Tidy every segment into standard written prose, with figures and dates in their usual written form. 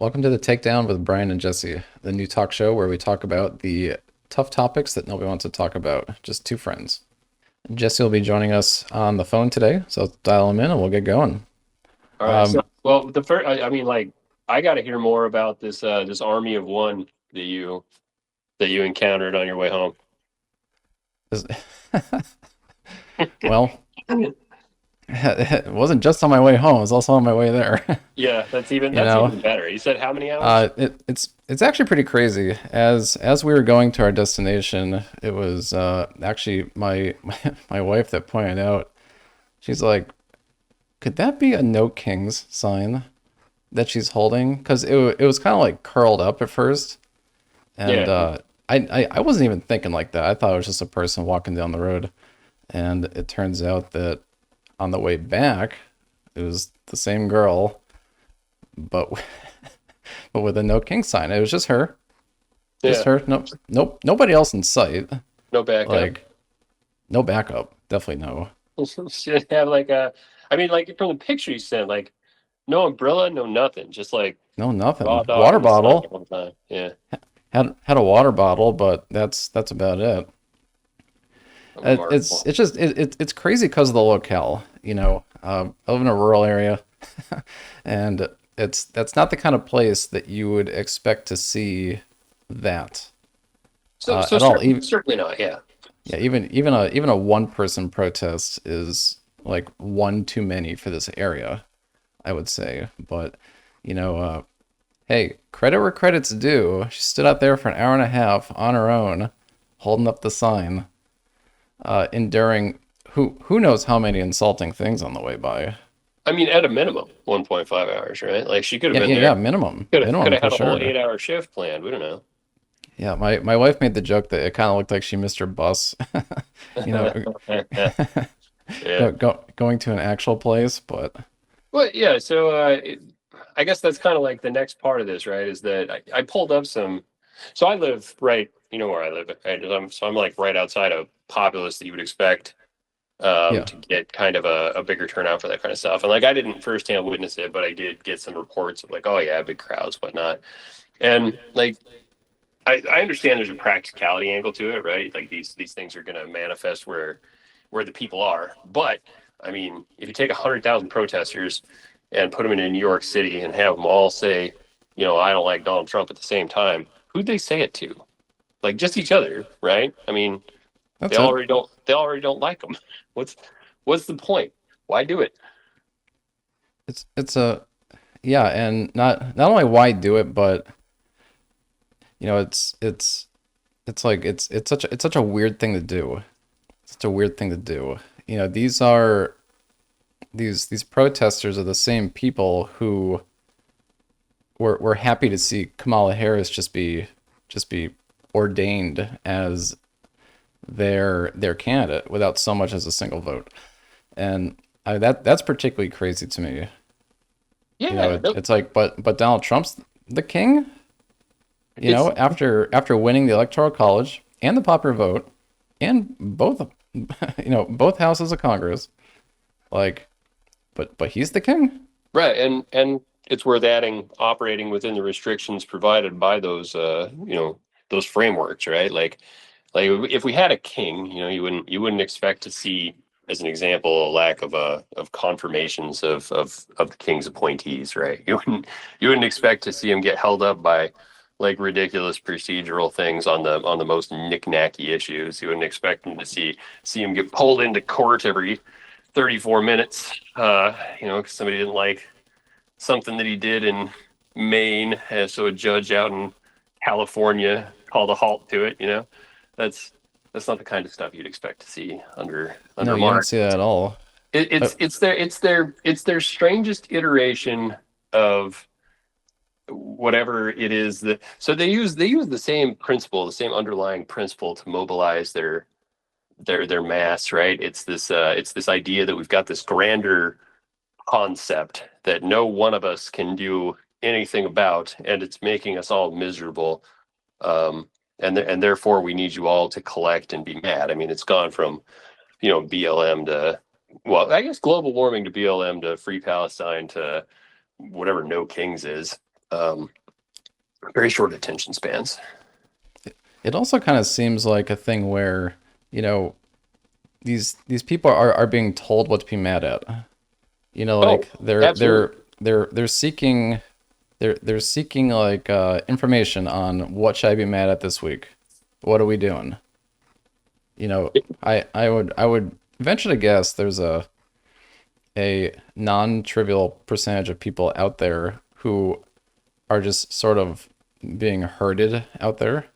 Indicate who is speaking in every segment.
Speaker 1: Welcome to the Takedown with Brian and Jesse, the new talk show where we talk about the tough topics that nobody wants to talk about, just two friends. Jesse will be joining us on the phone today, so let's dial him in and we'll get going.
Speaker 2: All right. So,
Speaker 1: Um,
Speaker 2: well, the first, I mean, like, I got to hear more about this army of one that you encountered on your way home.
Speaker 1: is- well, it wasn't just on my way home; it was also on my way there.
Speaker 2: Yeah, that's even
Speaker 1: You
Speaker 2: that's
Speaker 1: know,
Speaker 2: even better. You said how many hours?
Speaker 1: it's actually pretty crazy. As we were going to our destination, it was actually my wife that pointed out. She's like, "Could that be a No Kings sign that she's holding?" Because it was kind of like curled up at first, and
Speaker 2: Yeah.
Speaker 1: I wasn't even thinking like that. I thought it was just a person walking down the road, and it turns out that on the way back, it was the same girl, but but with a No King sign. It was just
Speaker 2: Yeah.
Speaker 1: her. Nope, nobody else in sight.
Speaker 2: No backup.
Speaker 1: Like no backup. Definitely no.
Speaker 2: Should have like a, I mean, like from the picture you sent, like no umbrella, no nothing, just like
Speaker 1: No,
Speaker 2: raw
Speaker 1: nothing.
Speaker 2: dog
Speaker 1: Water
Speaker 2: in the sun
Speaker 1: bottle.
Speaker 2: all the time. Yeah.
Speaker 1: Had a water bottle, but that's about it. It's
Speaker 2: Remarkable.
Speaker 1: it's just it's crazy because of the locale. I live in a rural area, and that's not the kind of place that you would expect to see that
Speaker 2: So
Speaker 1: at all.
Speaker 2: certainly,
Speaker 1: Even
Speaker 2: certainly not. Yeah.
Speaker 1: yeah, even a one person protest is like one too many for this area, I would say. But you know, hey, credit where credit's due. She stood out there for an hour and a half on her own, holding up the sign, enduring who knows how many insulting things on the way by.
Speaker 2: I mean, at a minimum, 1.5 hours, right? Like she could have
Speaker 1: Yeah,
Speaker 2: been
Speaker 1: yeah,
Speaker 2: there.
Speaker 1: yeah. Minimum,
Speaker 2: Could
Speaker 1: minimum
Speaker 2: have
Speaker 1: for
Speaker 2: had a whole
Speaker 1: sure.
Speaker 2: 8 hour shift planned. We don't know.
Speaker 1: Yeah, my wife made the joke that it kind of looked like she missed her bus. you know,
Speaker 2: Yeah.
Speaker 1: going to an actual place, but
Speaker 2: Well, yeah. So I guess that's kind of like the next part of this, right? Is that I pulled up some. So I live right, you know where I live, right? So I'm like right outside of populace that you would expect
Speaker 1: yeah,
Speaker 2: to get kind of a bigger turnout for that kind of stuff. And like I didn't firsthand witness it, but I did get some reports of like, oh yeah, big crowds, whatnot. And like I understand there's a practicality angle to it, right? Like these things are going to manifest where the people are. But I mean, if you take 100,000 protesters and put them in New York City and have them all say, I don't like Donald Trump at the same time, who'd they say it to? Like just each other, right? I mean, they
Speaker 1: that's it.
Speaker 2: already don't they already don't like them. What's what's the point? Why do it?
Speaker 1: It's a yeah, and not only why do it, but it's like it's such a weird thing to do. It's such a weird thing to do. These protesters are the same people who were happy to see Kamala Harris just be ordained as their candidate without so much as a single vote. And that's particularly crazy to me.
Speaker 2: Yeah, no,
Speaker 1: It's like, but Donald Trump's the king.
Speaker 2: it's
Speaker 1: After winning the electoral college and the popular vote, and both, both houses of Congress, like, but he's the king.
Speaker 2: right, and it's worth adding operating within the restrictions provided by those frameworks, right? Like if we had a king, you wouldn't expect to see, as an example, a lack of confirmations of the king's appointees, right? You wouldn't expect to see him get held up by like ridiculous procedural things on the most knick-knacky issues. You wouldn't expect him to see him get pulled into court every 34 minutes, because somebody didn't like something that he did in Maine, so a judge out in California called a halt to it. That's that's not the kind of stuff you'd expect to see
Speaker 1: No,
Speaker 2: under
Speaker 1: you don't
Speaker 2: monarchy.
Speaker 1: see that at all. Uh,
Speaker 2: It's their strangest iteration of whatever it is that. So they use the same principle, the same underlying principle to mobilize their mass, right? It's this idea that we've got this grander concept that no one of us can do anything about, and it's making us all miserable. And therefore we need you all to collect and be mad. I mean, it's gone from BLM to, I guess, global warming to BLM to Free Palestine to whatever No Kings is. Um, very short attention spans.
Speaker 1: It also kind of seems like a thing where, you know, these people are being told what to be mad at. You know,
Speaker 2: Oh,
Speaker 1: like they're
Speaker 2: absolutely.
Speaker 1: they're they're seeking they're seeking like information on what should I be mad at this week? What are we doing? You know, I would venture to guess there's a non-trivial percentage of people out there who are just sort of being herded out there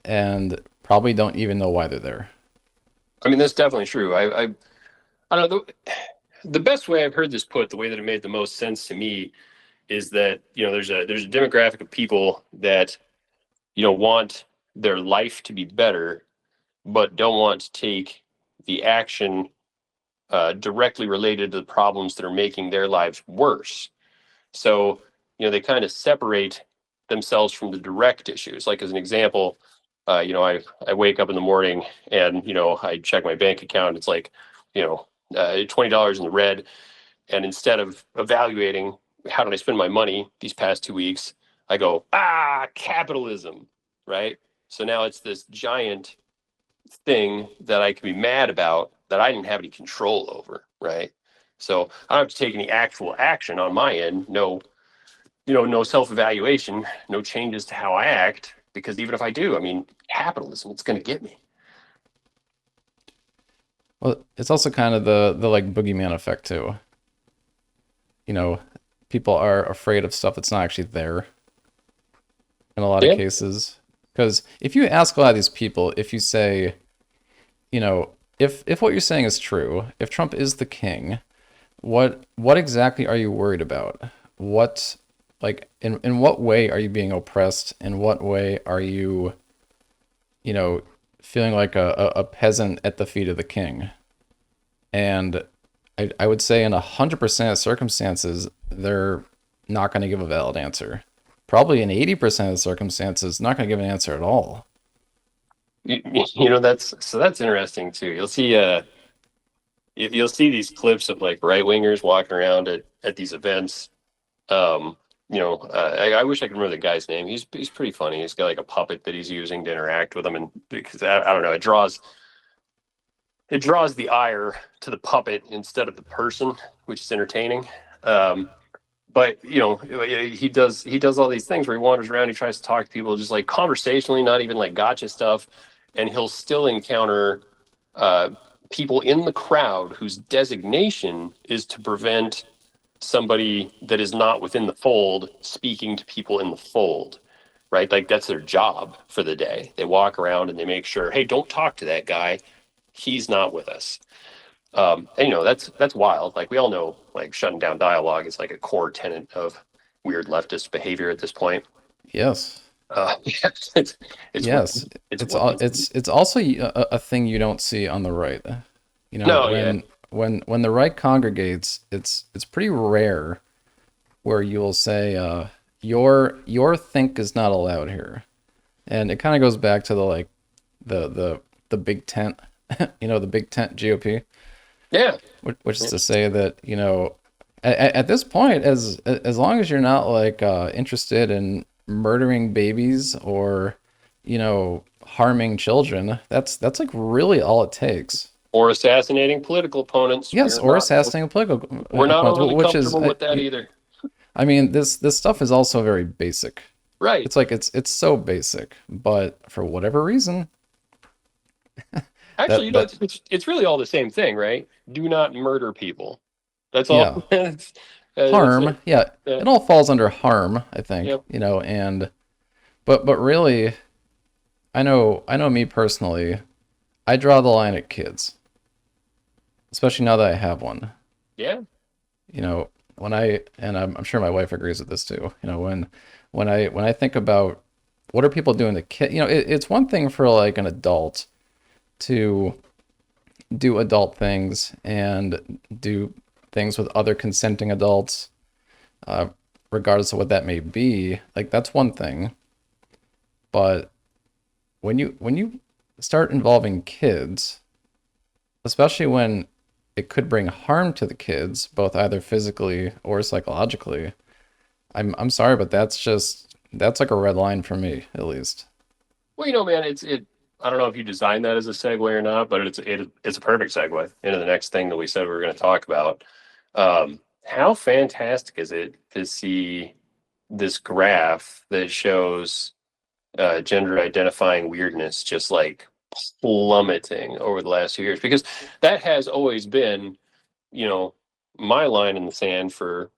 Speaker 1: and probably don't even know why they're there.
Speaker 2: I mean, that's definitely true. I don't know. The best way I've heard this put, the way that it made the most sense to me, is that there's a demographic of people that want their life to be better, but don't want to take the action directly related to the problems that are making their lives worse. So, they kind of separate themselves from the direct issues. Like as an example, I wake up in the morning and I check my bank account. It's like, $20 in the red, and instead of evaluating how did I spend my money these past 2 weeks, I go, capitalism, right? So now it's this giant thing that I can be mad about that I didn't have any control over, right? So I don't have to take any actual action on my end. No, no self-evaluation, no changes to how I act, because even if I do, I mean, capitalism, it's going to get me.
Speaker 1: Well, it's also kind of the like boogeyman effect too. You know, people are afraid of stuff that's not actually there in a lot of
Speaker 2: Yeah.
Speaker 1: cases. Because if you ask a lot of these people, if you say, you know, if what you're saying is true, if Trump is the king, what exactly are you worried about? What like in what way are you being oppressed? In what way are you, you know, feeling like a peasant at the feet of the king? And I would say in 100% of circumstances, they're not going to give a valid answer. Probably in 80% of circumstances, not going to give an answer at all.
Speaker 2: That's interesting too. You'll see these clips of like right wingers walking around at these events. I wish I could remember the guy's name. He's pretty funny. He's got like a puppet that he's using to interact with them, and because I don't know, it draws the ire to the puppet instead of the person, which is entertaining. Um, but he does all these things where he wanders around, he tries to talk to people just like conversationally, not even like gotcha stuff, and he'll still encounter uh, people in the crowd whose designation is to prevent somebody that is not within the fold speaking to people in the fold, right? Like that's their job for the day. They walk around and they make sure, hey, don't talk to that guy. He's not with us. And that's wild. Like we all know, like shutting down dialogue is like a core tenet of weird leftist behavior at this point.
Speaker 1: Yes.
Speaker 2: It's it's
Speaker 1: Yes.
Speaker 2: it's
Speaker 1: It's also a thing you don't see on the right. You know,
Speaker 2: no, yeah,
Speaker 1: when the right congregates, it's pretty rare where you'll say your think is not allowed here. And it kind of goes back to the like the big tent, the big tent GOP,
Speaker 2: yeah.
Speaker 1: which is to say that, at this point, as long as you're not like interested in murdering babies or, harming children, that's like really all it takes.
Speaker 2: Or assassinating political opponents.
Speaker 1: Yes, or assassinating political
Speaker 2: We're not
Speaker 1: opponents,
Speaker 2: overly
Speaker 1: which is,
Speaker 2: comfortable with that either.
Speaker 1: I mean, this stuff is also very basic.
Speaker 2: Right.
Speaker 1: It's like it's so basic, but for whatever reason,
Speaker 2: Actually,
Speaker 1: that
Speaker 2: it's really all the same thing, right? Do not murder people. That's all.
Speaker 1: yeah,
Speaker 2: That's
Speaker 1: harm,
Speaker 2: it.
Speaker 1: yeah,
Speaker 2: Yeah.
Speaker 1: it all falls under harm, I think,
Speaker 2: Yep.
Speaker 1: and but really, I know me personally, I draw the line at kids, especially now that I have one.
Speaker 2: Yeah.
Speaker 1: When I'm sure my wife agrees with this too. When I think about what are people doing to kids, it's one thing for like an adult to do adult things and do things with other consenting adults, uh, regardless of what that may be. Like that's one thing. But when you start involving kids, especially when it could bring harm to the kids, both either physically or psychologically, I'm sorry, but that's like a red line for me, at least.
Speaker 2: Well, man, it. I don't know if you designed that as a segue or not, but it's a perfect segue into the next thing that we said we were going to talk about. How fantastic is it to see this graph that shows gender identifying weirdness just like plummeting over the last few years? Because that has always been, you know, my line in the sand for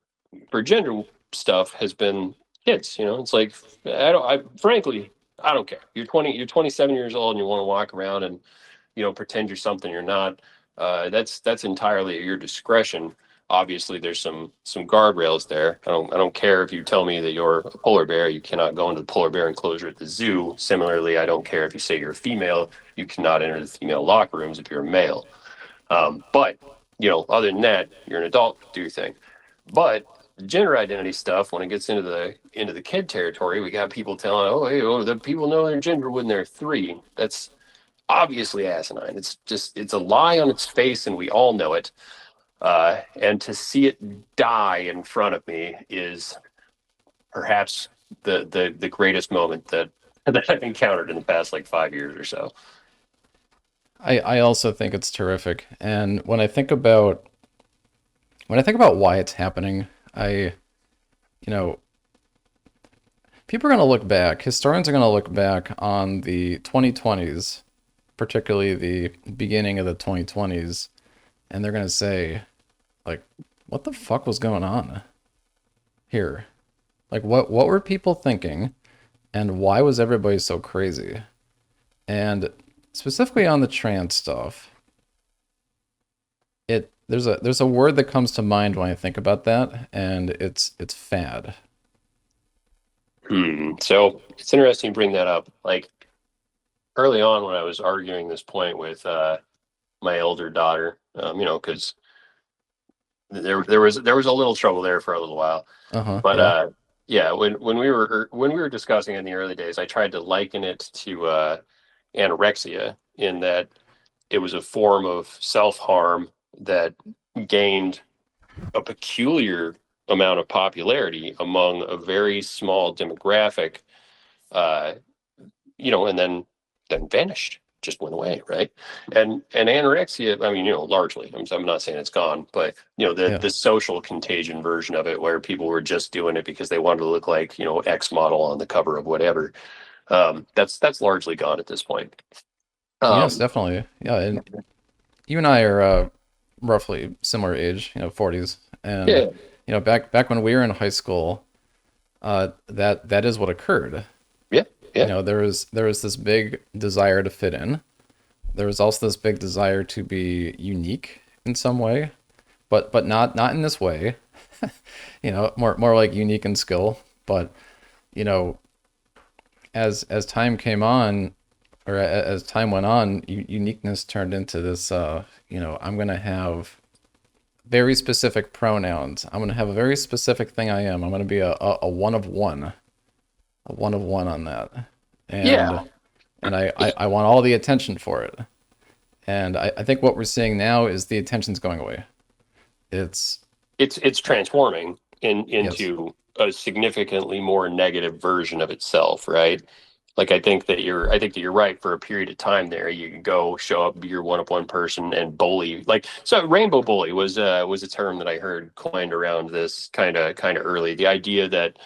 Speaker 2: gender stuff has been kids. It's like I frankly I don't care. You're 27 years old and you want to walk around and pretend you're something you're not. That's entirely at your discretion. Obviously, there's some guardrails there. I don't care if you tell me that you're a polar bear. You cannot go into the polar bear enclosure at the zoo. Similarly, I don't care if you say you're a female. You cannot enter the female locker rooms if you're a male. But other than that, you're an adult. Do your thing. But gender identity stuff, when it gets into the kid territory, we got people telling, oh, hey, oh, the people know their gender when they're 3. That's obviously asinine. It's a lie on its face, and we all know it. And to see it die in front of me is perhaps the greatest moment that that I've encountered in the past like 5 years or so.
Speaker 1: I also think it's terrific. And when I think about why it's happening, you know, people are going to look back, historians are going to look back on the 2020s, particularly the beginning of the 2020s, and they're going to say, like, what the fuck was going on here? Like, what were people thinking, and why was everybody so crazy? And specifically on the trans stuff, there's a word that comes to mind when I think about that, and it's fad.
Speaker 2: So it's interesting you bring that up. Like early on when I was arguing this point with my elder daughter, because there was a little trouble there for a little while.
Speaker 1: Uh-huh.
Speaker 2: But
Speaker 1: Yeah.
Speaker 2: yeah, when we were discussing it in the early days, I tried to liken it to anorexia in that it was a form of self-harm that gained a peculiar amount of popularity among a very small demographic, uh, and then vanished, just went away, right? And anorexia, I mean, largely, I'm not saying it's gone, but the
Speaker 1: Yeah.
Speaker 2: the social contagion version of it, where people were just doing it because they wanted to look like X model on the cover of whatever. That's largely gone at this point.
Speaker 1: Yes,
Speaker 2: Um,
Speaker 1: definitely. Yeah, and you and I are roughly similar age, 40s, and
Speaker 2: yeah,
Speaker 1: back when we were in high school, that is what occurred.
Speaker 2: yeah, yeah,
Speaker 1: There was this big desire to fit in. There was also this big desire to be unique in some way, but not in this way. More like unique in skill. But you know, as time came on, or as time went on, uniqueness turned into this. I'm gonna have very specific pronouns. I'm gonna have a very specific thing I am. I'm gonna be a one of one, a one of one on that,
Speaker 2: yeah.
Speaker 1: and I want all the attention for it. And I think what we're seeing now is the attention's going away. It's
Speaker 2: It's transforming
Speaker 1: yes,
Speaker 2: into a significantly more negative version of itself, right? Like I think that you're right. For a period of time there, you can go show up, be your one-up-one person, and bully. Like, so, rainbow bully was a term that I heard coined around this kind of early. The idea that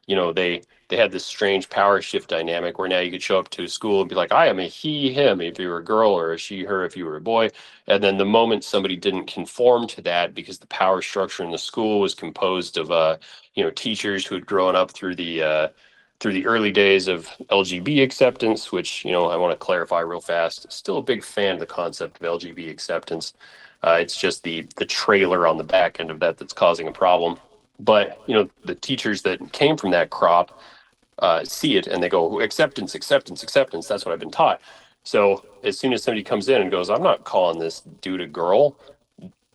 Speaker 2: they had this strange power shift dynamic where now you could show up to a school and be like, I am a he him if you were a girl, or a she her if you were a boy. And then the moment somebody didn't conform to that, because the power structure in the school was composed of teachers who had grown up through the early days of LGB acceptance, which I want to clarify real fast. Still a big fan of the concept of LGB acceptance. It's just the trailer on the back end of that's causing a problem. But the teachers that came from that crop see it and they go, acceptance, acceptance, acceptance. That's what I've been taught. So as soon as somebody comes in and goes, I'm not calling this dude a girl.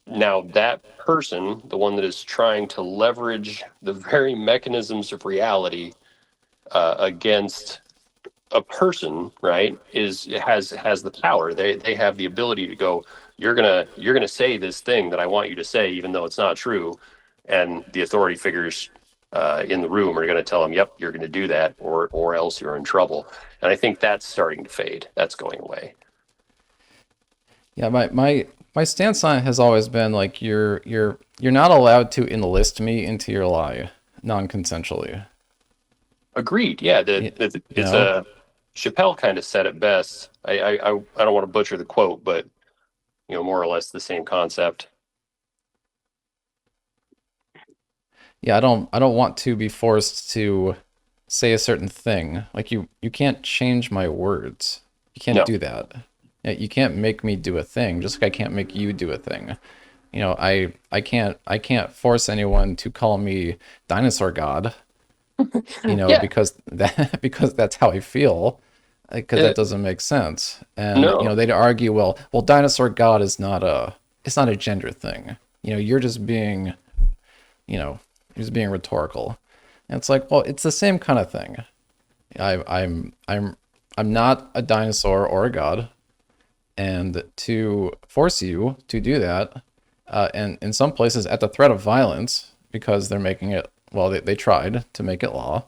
Speaker 2: Now that person, the one that is trying to leverage the very mechanisms of reality against a person, right, has the power. They have the ability to go, you're gonna say this thing that I want you to say, even though it's not true. And the authority figures in the room are going to tell them, "Yep, you're going to do that, or else you're in trouble." And I think that's starting to fade. That's going away.
Speaker 1: Yeah, my stance on it has always been like you're not allowed to enlist me into your lie non-consensually.
Speaker 2: Agreed. Yeah,
Speaker 1: You, you
Speaker 2: it's
Speaker 1: know?
Speaker 2: a Chappelle kind of said it best. I don't want to butcher the quote, but more or less the same concept.
Speaker 1: Yeah, I don't want to be forced to say a certain thing. Like you can't change my words. You can't
Speaker 2: No.
Speaker 1: do that. Yeah, you can't make me do a thing, just like I can't make you do a thing. I can't force anyone to call me dinosaur god,
Speaker 2: Yeah.
Speaker 1: because that because that's how I feel, because that
Speaker 2: Uh,
Speaker 1: doesn't make sense. And
Speaker 2: no.
Speaker 1: they'd argue, well, dinosaur god is not a it's not a gender thing. You're just being you know, you're just being rhetorical. And it's like, well, it's the same kind of thing. I'm not a dinosaur or a god, and to force you to do that, and in some places at the threat of violence, because they're making it, well, they tried to make it law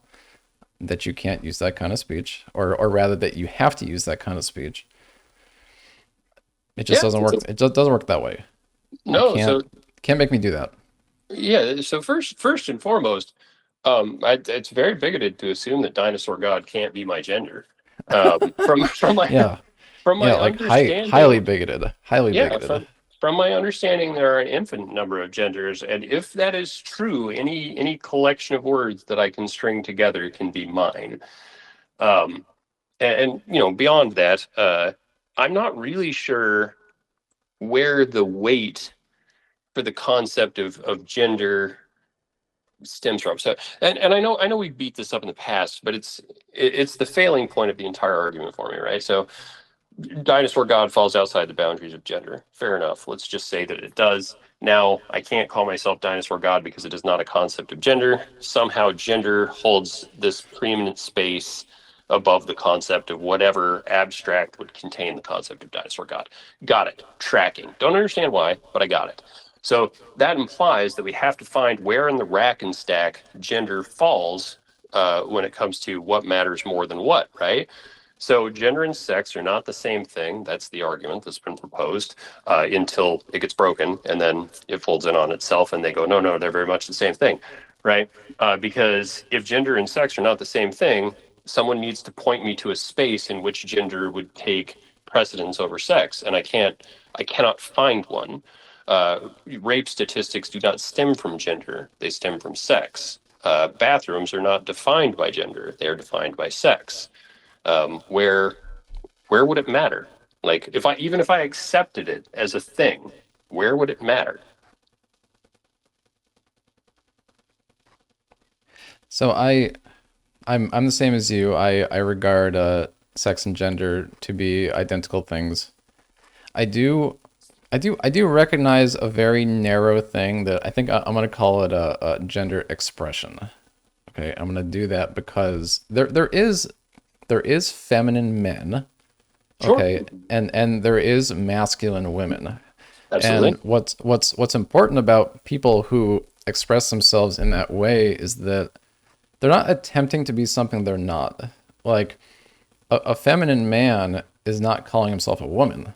Speaker 1: that you can't use that kind of speech, or rather that you have to use that kind of speech. It just
Speaker 2: Yeah.
Speaker 1: doesn't work. It just doesn't work that way. You
Speaker 2: No.
Speaker 1: can't make me do that.
Speaker 2: Yeah. So first and foremost, it's very bigoted to assume that dinosaur god can't be my gender. From my
Speaker 1: Yeah,
Speaker 2: from
Speaker 1: yeah,
Speaker 2: my
Speaker 1: like highly
Speaker 2: understanding,
Speaker 1: bigoted, highly
Speaker 2: yeah,
Speaker 1: bigoted.
Speaker 2: from my understanding, there are an infinite number of genders, and if that is true, any collection of words that I can string together can be mine. Um, and beyond that, I'm not really sure where the weight for the concept of gender stems from. So, and I know we beat this up in the past, but it's the failing point of the entire argument for me, right? So dinosaur god falls outside the boundaries of gender. Fair enough. Let's just say that it does. Now, I can't call myself dinosaur god because it is not a concept of gender. Somehow, gender holds this preeminent space above the concept of whatever abstract would contain the concept of dinosaur god. Got it. Tracking. Don't understand why, but I got it. So that implies that we have to find where in the rack and stack gender falls when it comes to what matters more than what, right? So gender and sex are not the same thing. That's the argument that's been proposed until it gets broken, and then it folds in on itself, and they go, no, no, they're very much the same thing, right? Because if gender and sex are not the same thing, someone needs to point me to a space in which gender would take precedence over sex, and I cannot find one. Rape statistics do not stem from gender; they stem from sex. Bathrooms are not defined by gender; they are defined by sex. Where would it matter? Like if I accepted it as a thing, where would it matter?
Speaker 1: So I'm the same as you. I regard sex and gender to be identical things. I do I do recognize a very narrow thing that I think I'm gonna call it a gender expression. Okay, I'm gonna do that because there is feminine men.
Speaker 2: Sure,
Speaker 1: Okay, and there is masculine women. And
Speaker 2: absolutely.
Speaker 1: what's important about people who express themselves in that way is that they're not attempting to be something they're not. Like a feminine man is not calling himself a woman.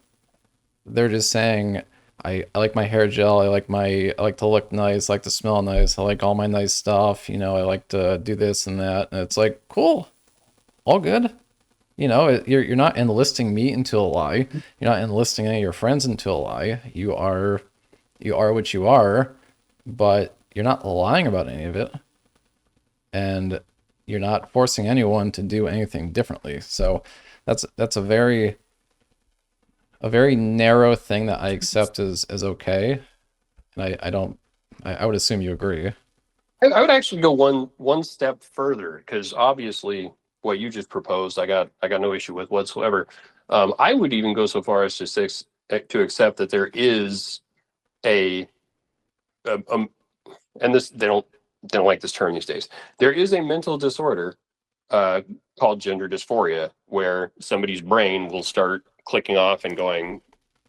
Speaker 1: They're just saying, I like my hair gel, I like to look nice, I like to smell nice, I like all my nice stuff, I like to do this and that. And it's like, cool, all good. You're not enlisting me into a lie. You're not enlisting any of your friends into a lie. You are what you are, but you're not lying about any of it, and you're not forcing anyone to do anything differently. So that's a very narrow thing that I accept as okay, and I don't I would assume you agree.
Speaker 2: I would actually go one step further because obviously what you just proposed, I got no issue with whatsoever. I would even go so far as to accept that there is a, a and this they don't like this term these days. There is a mental disorder uh, called gender dysphoria, where somebody's brain will start clicking off and going,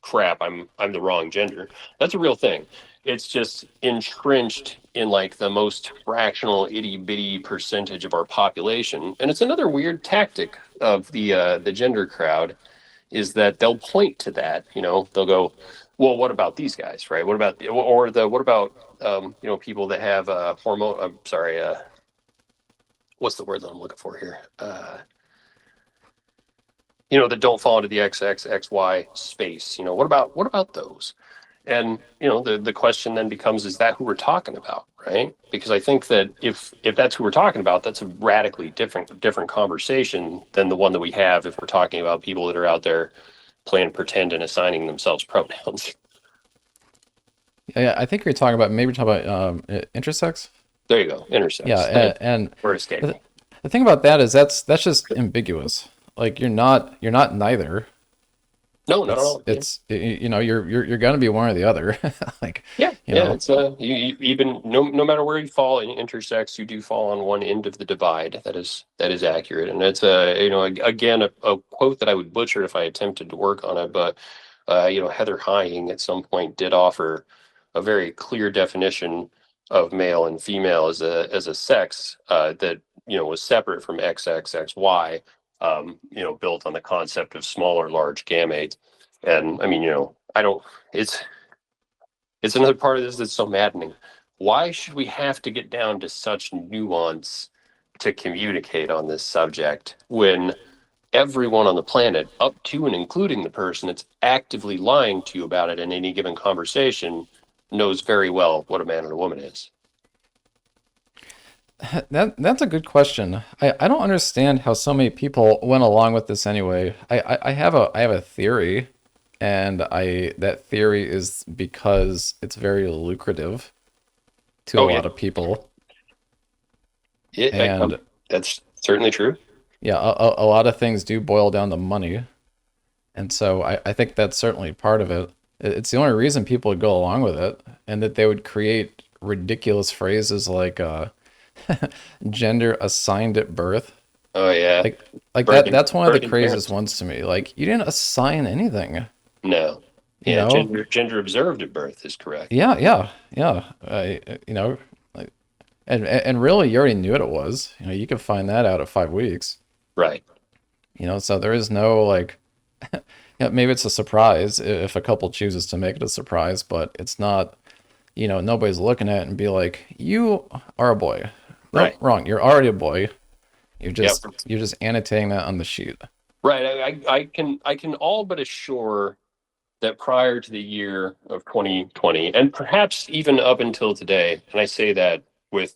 Speaker 2: "Crap, I'm the wrong gender." That's a real thing, it's just entrenched in like the most fractional itty bitty percentage of our population. And it's another weird tactic of the gender crowd is that they'll point to that, they'll go, well, what about these guys, right? What about, or what about, people that have hormone, I'm sorry, what's the word that I'm looking for here? That don't fall into the XXXY space. What about those? And the question then becomes, is that who we're talking about, right? Because I think that if that's who we're talking about, that's a radically different conversation than the one that we have if we're talking about people that are out there playing pretend and assigning themselves pronouns.
Speaker 1: Yeah, yeah, I think you're talking about, maybe you're talking about intersex.
Speaker 2: There you go,
Speaker 1: Yeah,
Speaker 2: intersex.
Speaker 1: and
Speaker 2: We're escaping.
Speaker 1: the thing about that is that's just ambiguous. Like you're not neither.
Speaker 2: No, not at
Speaker 1: It's
Speaker 2: all. Yeah.
Speaker 1: it's you're gonna be one or the other. Like,
Speaker 2: Yeah,
Speaker 1: you
Speaker 2: yeah,
Speaker 1: know.
Speaker 2: it's you even no matter where you fall in intersex, you do fall on one end of the divide. That is accurate, and it's again a quote that I would butcher if I attempted to work on it, but Heather Heying at some point did offer a very clear definition of male and female as a sex that was separate from XXXY, built on the concept of small or large gametes, and I mean I don't it's it's another part of this that's so maddening. Why should we have to get down to such nuance to communicate on this subject when everyone on the planet, up to and including the person that's actively lying to you about it in any given conversation, knows very well what a man and a woman is?
Speaker 1: That's a good question. I don't understand how so many people went along with this anyway. I have a theory, and I that theory is because it's very lucrative to a
Speaker 2: Oh yeah,
Speaker 1: lot of people.
Speaker 2: yeah,
Speaker 1: And
Speaker 2: that's certainly true.
Speaker 1: yeah, a lot of things do boil down to money. And so I think that's certainly part of it. It's the only reason people would go along with it, and that they would create ridiculous phrases like gender assigned at birth.
Speaker 2: Oh yeah,
Speaker 1: Like that
Speaker 2: birthing
Speaker 1: that's one of the
Speaker 2: birthing
Speaker 1: craziest
Speaker 2: parents.
Speaker 1: ones to me. Like, you didn't assign anything,
Speaker 2: No,
Speaker 1: you
Speaker 2: yeah,
Speaker 1: know?
Speaker 2: gender observed at birth is correct.
Speaker 1: Yeah, yeah, yeah. Like, and really, you already knew what it was. You could find that out at 5 weeks.
Speaker 2: Right,
Speaker 1: So there is no like, yeah, maybe it's a surprise if a couple chooses to make it a surprise, but it's not. Nobody's looking at it and be like, you are a boy. Nope,
Speaker 2: right.
Speaker 1: wrong. You're already a boy. You're
Speaker 2: Yep.
Speaker 1: just you're just annotating that on the sheet.
Speaker 2: Right. I can all but assure that prior to the year of 2020, and perhaps even up until today, and I say that with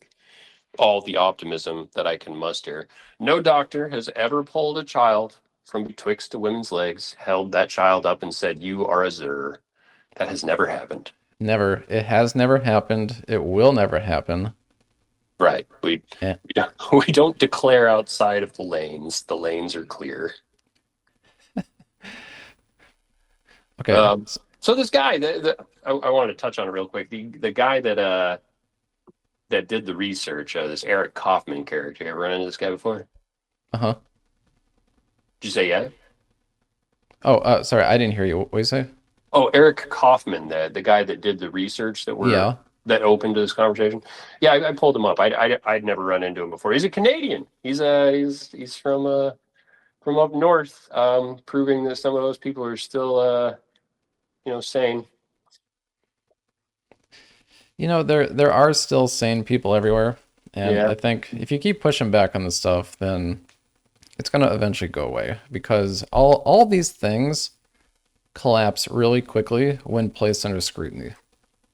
Speaker 2: all the optimism that I can muster, no doctor has ever pulled a child from betwixt a women's legs, held that child up and said, "You are a zer." That has never happened.
Speaker 1: Never. It has never happened. It will never happen.
Speaker 2: Right. We
Speaker 1: Eh,
Speaker 2: we don't, we don't declare outside of the lanes. The lanes are clear.
Speaker 1: okay.
Speaker 2: Um, so this guy, I wanted to touch on it real quick. The guy that did the research, this Eric Kaufman character. You ever run into this guy before?
Speaker 1: Uh-huh.
Speaker 2: Did you say yeah?
Speaker 1: Oh, sorry, I didn't hear you. What you say?
Speaker 2: Oh, Eric Kaufman, the guy that did the research
Speaker 1: Yeah.
Speaker 2: that opened to this conversation. Yeah, I pulled him up. I'd never run into him before. He's a Canadian. He's from up north, proving that some of those people are still sane.
Speaker 1: There are still sane people everywhere, and
Speaker 2: Yeah,
Speaker 1: I think if you keep pushing back on the stuff, then it's gonna eventually go away because all these things collapse really quickly when placed under scrutiny.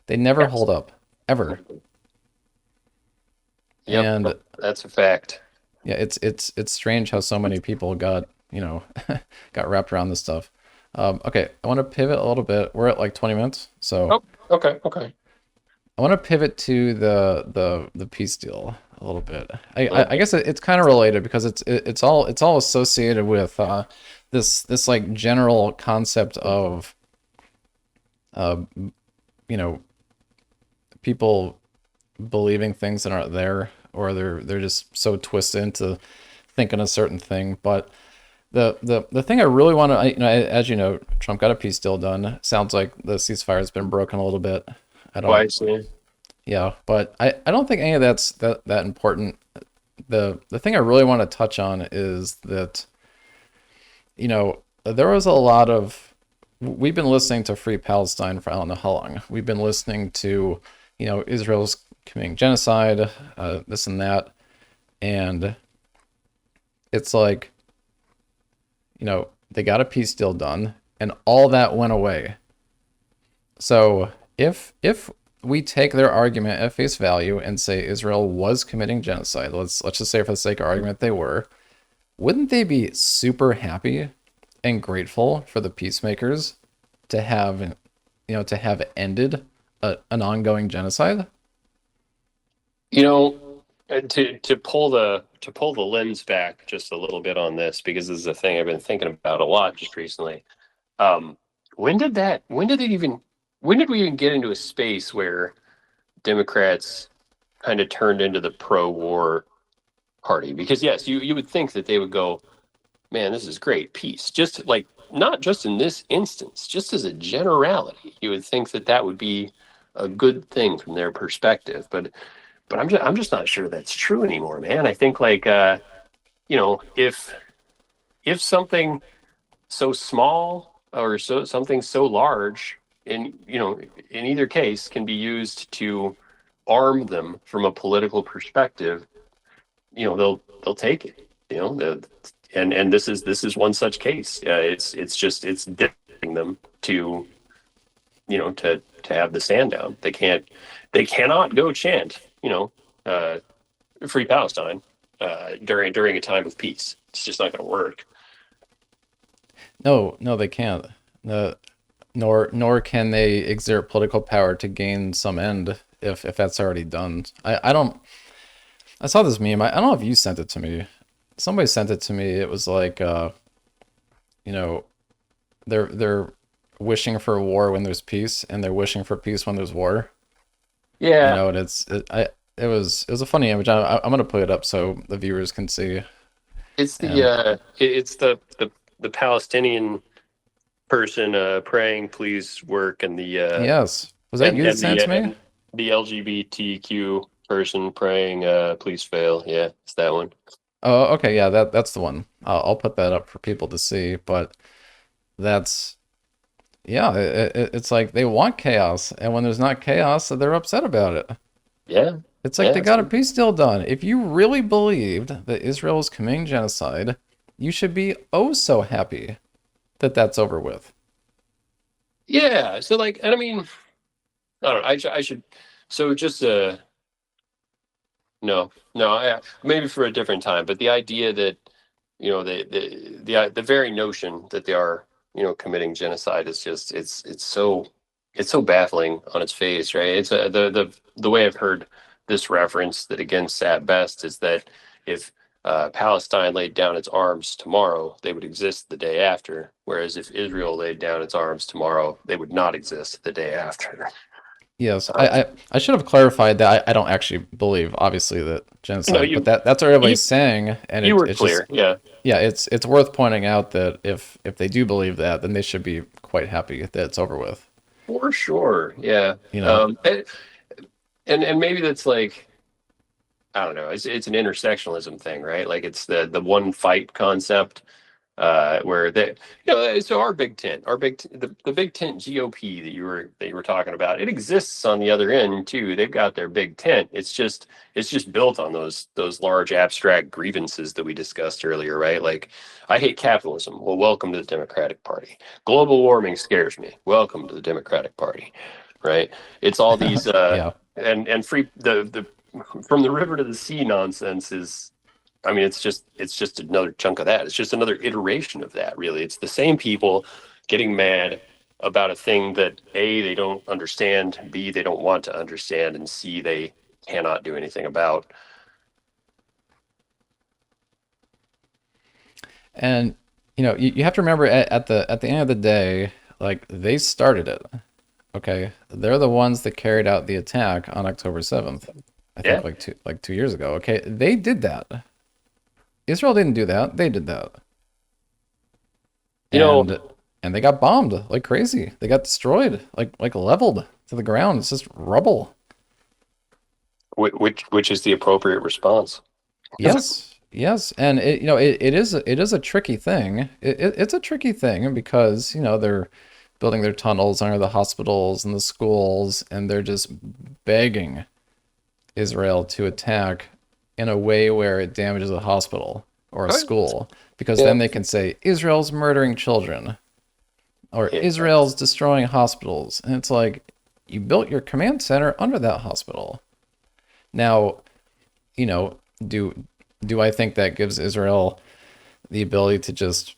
Speaker 1: They never hold up, ever.
Speaker 2: absolutely. Yep,
Speaker 1: And
Speaker 2: that's a fact.
Speaker 1: yeah, it's strange how so many people got wrapped around this stuff. Okay, I want to pivot a little bit. We're at like 20 minutes, so
Speaker 2: Oh, okay, okay.
Speaker 1: I want to pivot to the peace deal a little bit. I
Speaker 2: Oh,
Speaker 1: I, I guess it's kind of related because it's all associated with this like general concept of uh you know people believing things that aren't there, or they're just so twisted into thinking a certain thing. But the thing I really want to, as you know, Trump got a peace deal done. Sounds like the ceasefire has been broken a little bit. I don't.
Speaker 2: wisely.
Speaker 1: Yeah, but I don't think any of that's that important. The thing I really want to touch on is that, there was a lot of we've been listening to Free Palestine for I don't know how long. We've been listening to, Israel's committing genocide, this and that, and it's like, they got a peace deal done, and all that went away. So if we take their argument at face value and say Israel was committing genocide, let's just say for the sake of argument they were, wouldn't they be super happy and grateful for the peacemakers to have, to have ended an ongoing genocide?
Speaker 2: And to pull the lens back just a little bit on this, because this is a thing I've been thinking about a lot just recently. Um, when did we even get into a space where Democrats kind of turned into the pro-war party? Because yes, you would think that they would go, man, this is great, peace. Just like not just in this instance, just as a generality, you would think that that would be a good thing from their perspective. But I'm just not sure that's true anymore, man. I think like if something so small or something so large in in either case can be used to arm them from a political perspective, they'll take it. And this is one such case. It's dictating them to to have the stand down. They cannot go chant uh, free Palestine during a time of peace. It's just not going to work.
Speaker 1: No, no, they can't. No, nor can they exert political power to gain some end if that's already done. I don't. I saw this meme. I don't know if you sent it to me. Somebody sent it to me. It was like, you know, they're wishing for war when there's peace, and they're wishing for peace when there's war.
Speaker 2: Yeah,
Speaker 1: And it was a funny image. I'm gonna put it up so the viewers can see. And
Speaker 2: it's the Palestinian person praying please work, and
Speaker 1: yes, was that you that sent it to me?
Speaker 2: the LGBTQ person praying please fail. Yeah, it's that one.
Speaker 1: Oh, okay, yeah, that's the one. I'll put that up for people to see. But that's yeah, it's like they want chaos, and when there's not chaos, they're upset about it.
Speaker 2: Yeah,
Speaker 1: It's like they
Speaker 2: yeah.
Speaker 1: got a peace deal done. If you really believed that Israel is committing genocide, you should be oh so happy that that's over with.
Speaker 2: Yeah. So like, and I mean, I don't know. I should. So just no, no. Maybe for a different time. But the idea that the very notion that they are committing genocide is just it's so baffling on its face, right? It's the way I've heard this reference that against at best is that if Palestine laid down its arms tomorrow, they would exist the day after. Whereas if Israel laid down its arms tomorrow, they would not exist the day after.
Speaker 1: Yes,
Speaker 2: Uh,
Speaker 1: I should have clarified that I don't actually believe, obviously, that
Speaker 2: no,
Speaker 1: genocide, but that's what everybody's
Speaker 2: you
Speaker 1: saying, and
Speaker 2: you were
Speaker 1: it's just
Speaker 2: clear, yeah.
Speaker 1: yeah, it's worth pointing out that if they do believe that, then they should be quite happy that it's over with.
Speaker 2: For sure, yeah.
Speaker 1: You know,
Speaker 2: And maybe that's like I don't know. It's an intersectionalism thing, right? Like it's the one fight concept, where they, so our big tent, the big tent GOP that you were talking about, it exists on the other end too. They've got their big tent. It's just built on those large abstract grievances that we discussed earlier, right? Like I hate capitalism. Well, welcome to the Democratic Party. Global warming scares me. Welcome to the Democratic Party, right? It's all these
Speaker 1: yeah.
Speaker 2: and free the from the river to the sea nonsense is, I mean, it's just another chunk of that. It's just another iteration of that, really. It's the same people getting mad about a thing that A, they don't understand, B, they don't want to understand, and C, they cannot do anything about.
Speaker 1: And you have to remember at the end of the day, like they started it. Okay, they're the ones that carried out the attack on October 7th. I
Speaker 2: Yeah.
Speaker 1: think like 2 years ago. Okay, they did that. Israel didn't do that. They did that.
Speaker 2: You know,
Speaker 1: And and they got bombed like crazy. They got destroyed, like leveled to the ground. It's just rubble.
Speaker 2: Which is the appropriate response.
Speaker 1: Yes, yes, and it is a tricky thing. It's a tricky thing because they're building their tunnels under the hospitals and the schools, and they're just begging Israel to attack in a way where it damages a hospital or a
Speaker 2: Right.
Speaker 1: school, because
Speaker 2: Yeah.
Speaker 1: then they can say Israel's murdering children or
Speaker 2: Yeah.
Speaker 1: Israel's destroying hospitals, and it's like you built your command center under that hospital. Now, you know, do do I think that gives Israel the ability to just,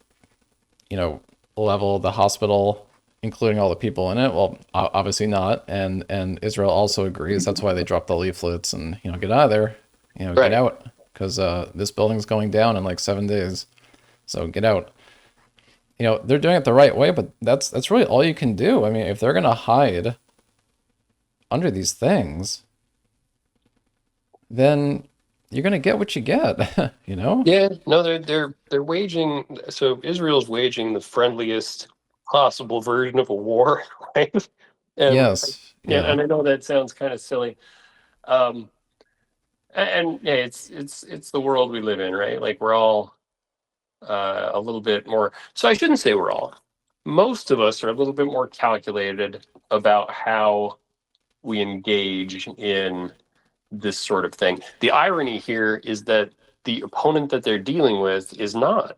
Speaker 1: you know, level the hospital, including all the people in it? Well, obviously not. And Israel also agrees. That's why they dropped the leaflets and get out of there, get
Speaker 2: Right.
Speaker 1: out because this building's going down in like 7 days. So get out. They're doing it the right way, but that's really all you can do. I mean, if they're gonna hide under these things, then you're gonna get what you get, you know?
Speaker 2: Yeah. No, they're waging. So Israel's waging the friendliest possible version of a war, right? And
Speaker 1: Yes,
Speaker 2: yeah,
Speaker 1: yeah.
Speaker 2: and I know that sounds kind of silly. Um, and yeah, it's the world we live in, right? Like we're all a little bit more. So I shouldn't say we're all. Most of us are a little bit more calculated about how we engage in this sort of thing. The irony here is that the opponent that they're dealing with is not.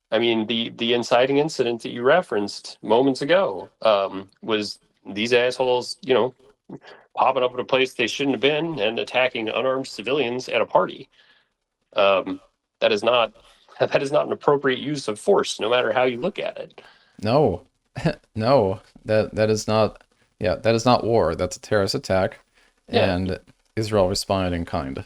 Speaker 2: I mean, the inciting incident that you referenced moments ago was these assholes, popping up at a place they shouldn't have been and attacking unarmed civilians at a party. Um, that is not that is not an appropriate use of force, no matter how you look at it.
Speaker 1: No, no, that is not, yeah, that is not war. That's a terrorist attack,
Speaker 2: Yeah.
Speaker 1: and Israel responded in kind.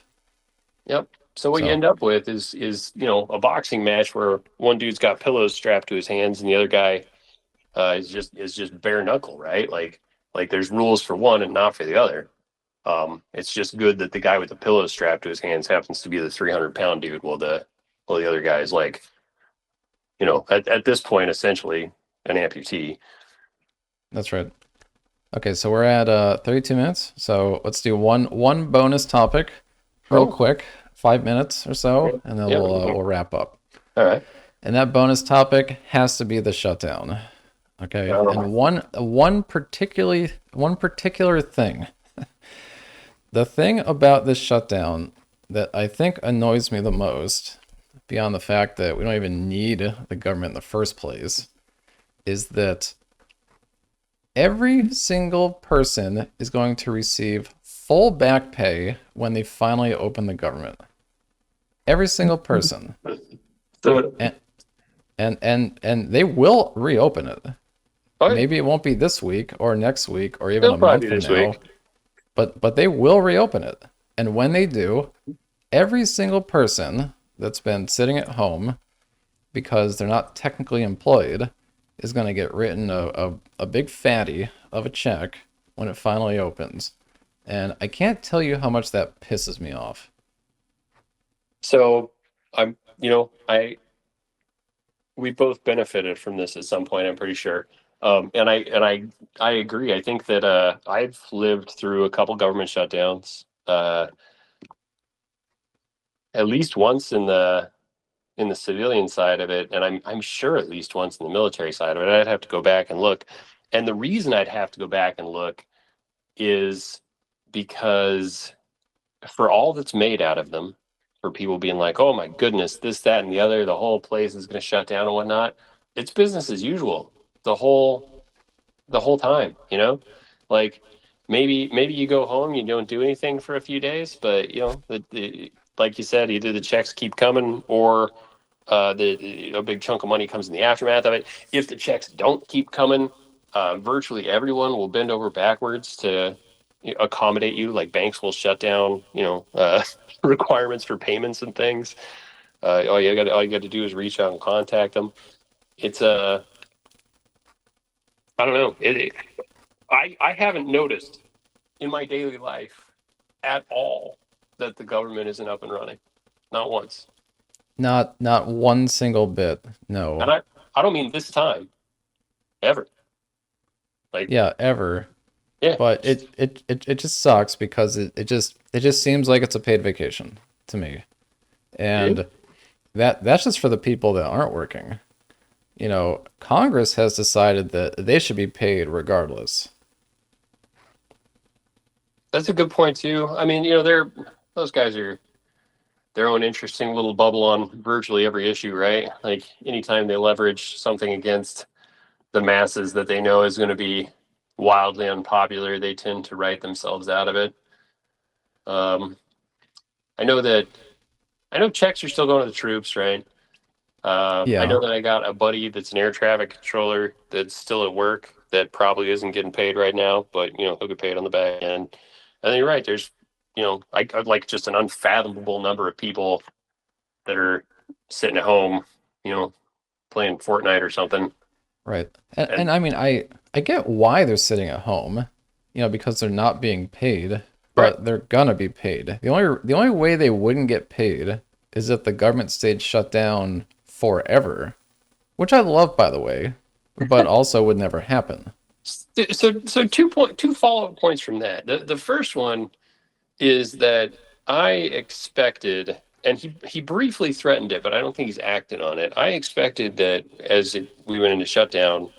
Speaker 2: Yep. So what you
Speaker 1: So
Speaker 2: end up with is a boxing match where one dude's got pillows strapped to his hands and the other guy is just bare knuckle, right? Like there's rules for one and not for the other. It's just good that the guy with the pillow strapped to his hands happens to be the 300-pound dude, while the other guy is like, at this point essentially an amputee.
Speaker 1: that's right. Okay, so we're at 32 minutes. So let's do one bonus topic, real
Speaker 2: Oh,
Speaker 1: quick, 5 minutes or
Speaker 2: yeah,
Speaker 1: so, and then
Speaker 2: yeah.
Speaker 1: we'll wrap up.
Speaker 2: All right.
Speaker 1: And that bonus topic has to be the shutdown. Okay, and one particular thing. The thing about this shutdown that I think annoys me the most, beyond the fact that we don't even need the government in the first place, is that every single person is going to receive full back pay when they finally open the government. Every single person.
Speaker 2: So,
Speaker 1: And and they will reopen it.
Speaker 2: all right,
Speaker 1: Maybe it won't be this week or next week or even
Speaker 2: it'll
Speaker 1: a
Speaker 2: probably
Speaker 1: month
Speaker 2: be
Speaker 1: from
Speaker 2: this
Speaker 1: now,
Speaker 2: week.
Speaker 1: but they will reopen it. And when they do, every single person that's been sitting at home because they're not technically employed is going to get written a big fatty of a check when it finally opens. And I can't tell you how much that pisses me off.
Speaker 2: So I we both benefited from this at some point, I'm pretty sure. And I agree. I think that I've lived through a couple government shutdowns, at least once in the civilian side of it, and I'm sure at least once in the military side of it. I'd have to go back and look. And the reason I'd have to go back and look is because for all that's made out of them, for people being like, "Oh my goodness, this, that, and the other, the whole place is going to shut down and whatnot," it's business as usual the whole time. Like maybe you go home, you don't do anything for a few days, but like you said, either the checks keep coming or a big chunk of money comes in the aftermath of it. If the checks don't keep coming, virtually everyone will bend over backwards to accommodate you. Like banks will shut down, requirements for payments and things. All you got to do is reach out and contact them. It's I don't know. I haven't noticed in my daily life at all that the government isn't up and running. Not once.
Speaker 1: Not one single bit.
Speaker 2: And
Speaker 1: No.
Speaker 2: I don't mean this time. ever. Like,
Speaker 1: Yeah, ever.
Speaker 2: yeah,
Speaker 1: But it just sucks because it just seems like it's a paid vacation to me.
Speaker 2: it
Speaker 1: And that's just for the people that aren't working. Congress has decided that they should be paid regardless.
Speaker 2: that's a good point too. I mean, those guys are their own interesting little bubble on virtually every issue, right? Like anytime they leverage something against the masses that they know is going to be wildly unpopular, they tend to write themselves out of it. Um, I know that I know checks are still going to the troops, right? I
Speaker 1: Yeah,
Speaker 2: know that I got a buddy that's an air traffic controller that's still at work that probably isn't getting paid right now, but he'll get paid on the back end. And then you're right. There's I'd like just an unfathomable number of people that are sitting at home, you know, playing Fortnite or something.
Speaker 1: right. And
Speaker 2: And
Speaker 1: I mean, I get why they're sitting at home, because they're not being paid,
Speaker 2: right,
Speaker 1: but they're gonna be paid. The only way they wouldn't get paid is if the government stayed shut down forever, which I love, by the way, but also would never happen.
Speaker 2: so two follow-up points from that. The first one is that I expected, and he briefly threatened it, but I don't think he's acted on it. I expected that we went into shutdown,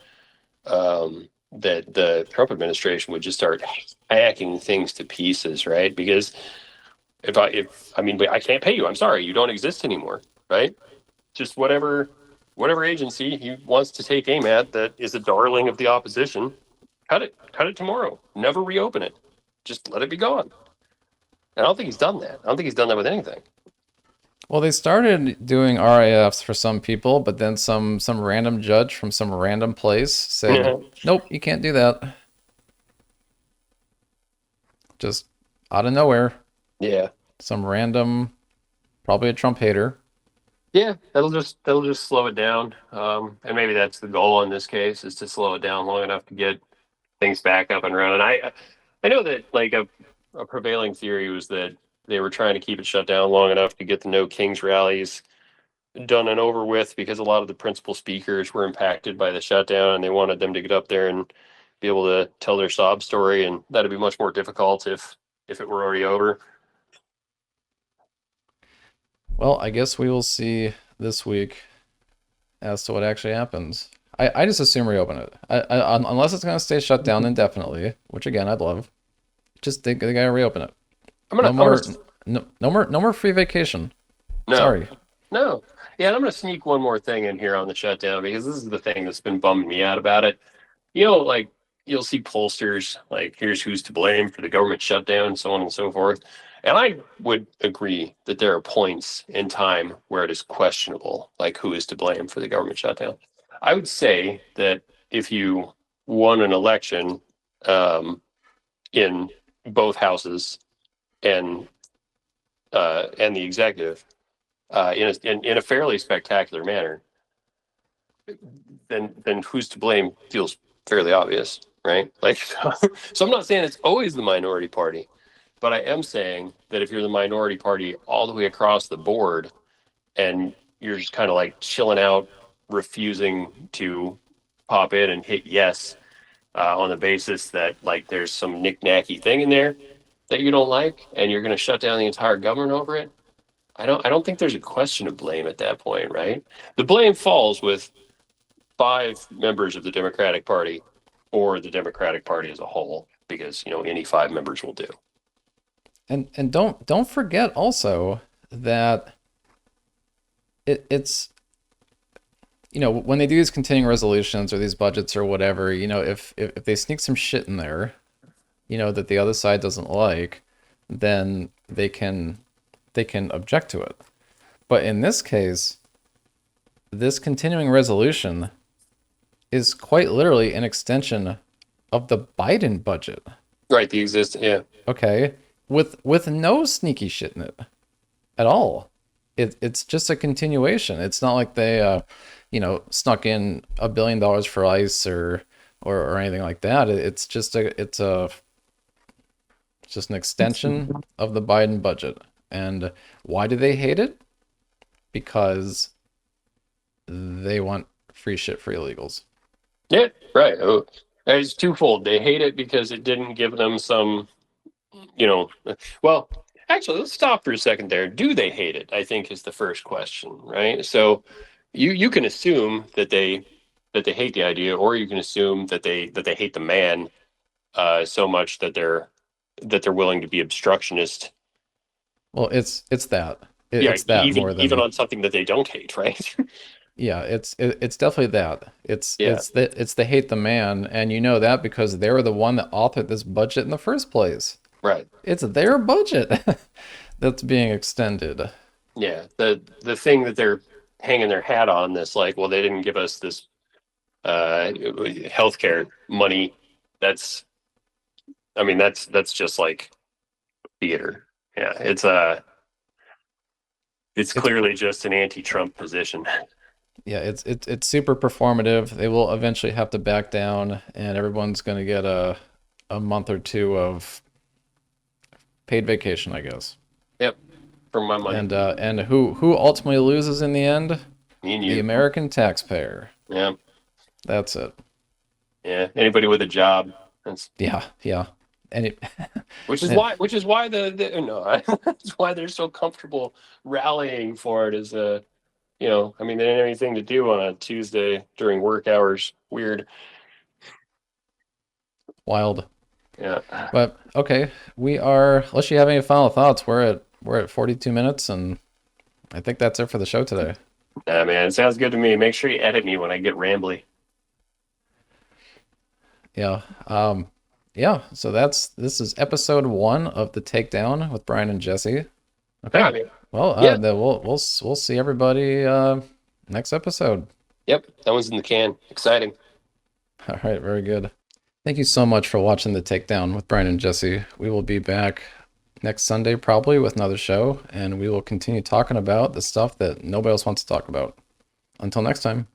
Speaker 2: that the Trump administration would just start hacking things to pieces, right? Because if I mean, I can't pay you. I'm sorry, you don't exist anymore, right? Just whatever agency he wants to take aim at that is a darling of the opposition, cut it tomorrow. Never reopen it. Just let it be gone. And I don't think he's done that. I don't think he's done that with anything.
Speaker 1: Well, they started doing RAFs for some people, but then some random judge from some random place said, "Nope, you can't do that." Just out of nowhere,
Speaker 2: Yeah.
Speaker 1: some random, probably a Trump hater.
Speaker 2: Yeah, that'll just slow it down. And maybe that's the goal in this case is to slow it down long enough to get things back up and running. I know that like a prevailing theory was that they were trying to keep it shut down long enough to get the No Kings rallies done and over with because a lot of the principal speakers were impacted by the shutdown and they wanted them to get up there and be able to tell their sob story, and that'd be much more difficult if it were already over.
Speaker 1: Well, I guess we will see this week as to what actually happens. I just assume reopen it. Unless it's going to stay shut down indefinitely, which again I'd love. Just think they gotta reopen it. No
Speaker 2: I'm gonna
Speaker 1: more, no more free vacation.
Speaker 2: no,
Speaker 1: Sorry.
Speaker 2: no. Yeah, and I'm going to sneak one more thing in here on the shutdown because this is the thing that's been bumming me out about it. Like you'll see pollsters like, here's who's to blame for the government shutdown, so on and so forth. And I would agree that there are points in time where it is questionable, like who is to blame for the government shutdown. I would say that if you won an election um, in both houses and and the executive in a fairly spectacular manner, then who's to blame feels fairly obvious, right? Like, so I'm not saying it's always the minority party, but I am saying that if you're the minority party all the way across the board and you're just kind of like chilling out, refusing to pop in and hit yes on the basis that like there's some knick-knacky thing in there that you don't like, and you're going to shut down the entire government over it. I don't think there's a question of blame at that point, right? The blame falls with five members of the Democratic Party or the Democratic Party as a whole, because any five members will do.
Speaker 1: And don't forget also that it's when they do these continuing resolutions or these budgets or whatever, if they sneak some shit in there, that the other side doesn't like, then they can object to it. But in this case, this continuing resolution is quite literally an extension of the Biden budget.
Speaker 2: Right, the exist, yeah.
Speaker 1: Okay, with no sneaky shit in it at all. It's just a continuation. It's not like they snuck in $1 billion for ICE or anything like that. It's just an extension of the Biden budget. And why do they hate it? Because they want free shit for illegals.
Speaker 2: Yeah, right. Oh, it's twofold. They hate it because it didn't give them some, you know, well, actually, let's stop for a second there. Do they hate it? I think is the first question, right? So you can assume that they hate the idea, or you can assume that they hate the man so much that they're willing to be obstructionist.
Speaker 1: Well, it's that.
Speaker 2: Yeah,
Speaker 1: It's that more
Speaker 2: even
Speaker 1: than
Speaker 2: on something that they don't hate, right?
Speaker 1: yeah. It's definitely that.
Speaker 2: Yeah,
Speaker 1: It's the hate the man, and you know that because they were the one that authored this budget in the first place.
Speaker 2: right.
Speaker 1: It's their budget that's being extended.
Speaker 2: Yeah, the thing that they're hanging their hat on this, like, well, they didn't give us this healthcare money. That's, I mean, that's just like theater. Yeah, it's
Speaker 1: It's
Speaker 2: clearly just an anti-Trump position.
Speaker 1: yeah, it's super performative. They will eventually have to back down, and everyone's going to get a month or two of paid vacation, I guess.
Speaker 2: Yep, for my money.
Speaker 1: And who ultimately loses in the end?
Speaker 2: Me and
Speaker 1: The
Speaker 2: you.
Speaker 1: American taxpayer.
Speaker 2: Yeah,
Speaker 1: That's it.
Speaker 2: yeah. Anybody with a job. That's
Speaker 1: Yeah, yeah. And it,
Speaker 2: which is why the no, that's why they're so comfortable rallying for it. Is I mean, they didn't have anything to do on a Tuesday during work hours. Weird.
Speaker 1: wild.
Speaker 2: Yeah.
Speaker 1: But okay, we are. Unless you have any final thoughts, we're at 42 minutes, and I think that's it for the show today.
Speaker 2: Nah, man, it sounds good to me. Make sure you edit me when I get rambly.
Speaker 1: Yeah. Yeah. So this is episode one of the Takedown with Brian and Jesse.
Speaker 2: Yeah, I
Speaker 1: Okay.
Speaker 2: mean,
Speaker 1: Well,
Speaker 2: yeah.
Speaker 1: then we'll see everybody next episode.
Speaker 2: Yep, that one's in the can. Exciting.
Speaker 1: All right. Very good. Thank you so much for watching the Takedown with Brian and Jesse. We will be back next Sunday probably with another show, and we will continue talking about the stuff that nobody else wants to talk about. Until next time.